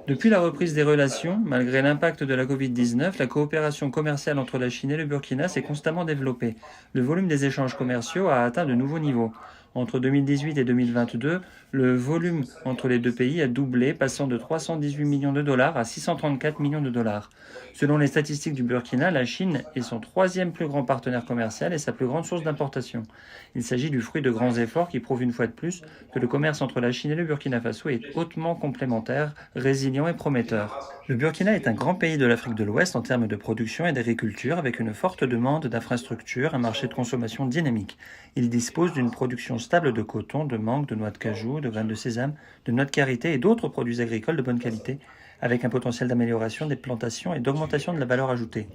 Depuis la reprise des relations, malgré l'impact de la Covid-19, la coopération commerciale entre la Chine et le Burkina s'est constamment développée. Le volume des échanges commerciaux a atteint de nouveaux niveaux. Entre 2018 et 2022, le volume entre les deux pays a doublé, passant de 318 millions de dollars à 634 millions de dollars. Selon les statistiques du Burkina, la Chine est son troisième plus grand partenaire commercial et sa plus grande source d'importation. Il s'agit du fruit de grands efforts qui prouvent une fois de plus que le commerce entre la Chine et le Burkina Faso est hautement complémentaire, résilient et prometteur. Le Burkina est un grand pays de l'Afrique de l'Ouest en termes de production et d'agriculture, avec une forte demande d'infrastructures, un marché de consommation dynamique. Il dispose d'une production stable de coton, de mangue, de noix de cajou, de graines de sésame, de noix de karité et d'autres produits agricoles de bonne qualité, avec un potentiel d'amélioration des plantations et d'augmentation de la valeur ajoutée.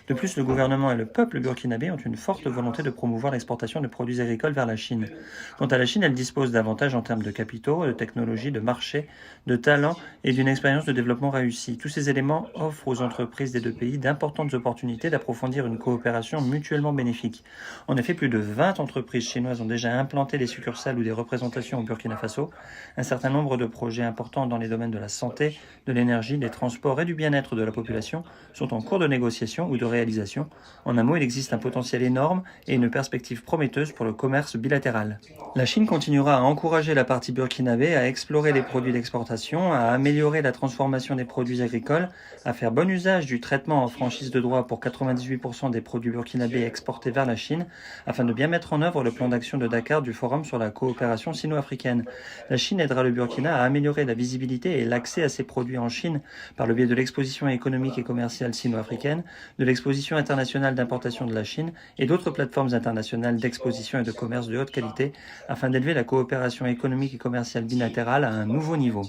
De plus, le gouvernement et le peuple burkinabé ont une forte volonté de promouvoir l'exportation de produits agricoles vers la Chine. Quant à la Chine, elle dispose d'avantages en termes de capitaux, de technologies, de marché, de talents et d'une expérience de développement réussie. Tous ces éléments offrent aux entreprises des deux pays d'importantes opportunités d'approfondir une coopération mutuellement bénéfique. En effet, plus de 20 entreprises chinoises ont déjà implanté des succursales ou des représentations au Burkina Faso. Un certain nombre de projets importants dans les domaines de la santé, de l'énergie, des transports et du bien-être de la population sont en cours de négociation ou de réalisation. En un mot, il existe un potentiel énorme et une perspective prometteuse pour le commerce bilatéral. La Chine continuera à encourager la partie burkinabé à explorer les produits d'exportation, à améliorer la transformation des produits agricoles, à faire bon usage du traitement en franchise de droit pour 98% des produits burkinabés exportés vers la Chine, afin de bien mettre en œuvre le plan d'action de Dakar du Forum sur la coopération sino-africaine. La Chine aidera le Burkina à améliorer la visibilité et l'accès à ses produits en Chine par le biais de l'exposition économique et commerciale sino-africaine, de l'exposition internationale d'importation de la Chine et d'autres plateformes internationales d'exposition et de commerce de haute qualité, afin d'élever la coopération économique et commerciale bilatérale à un nouveau niveau.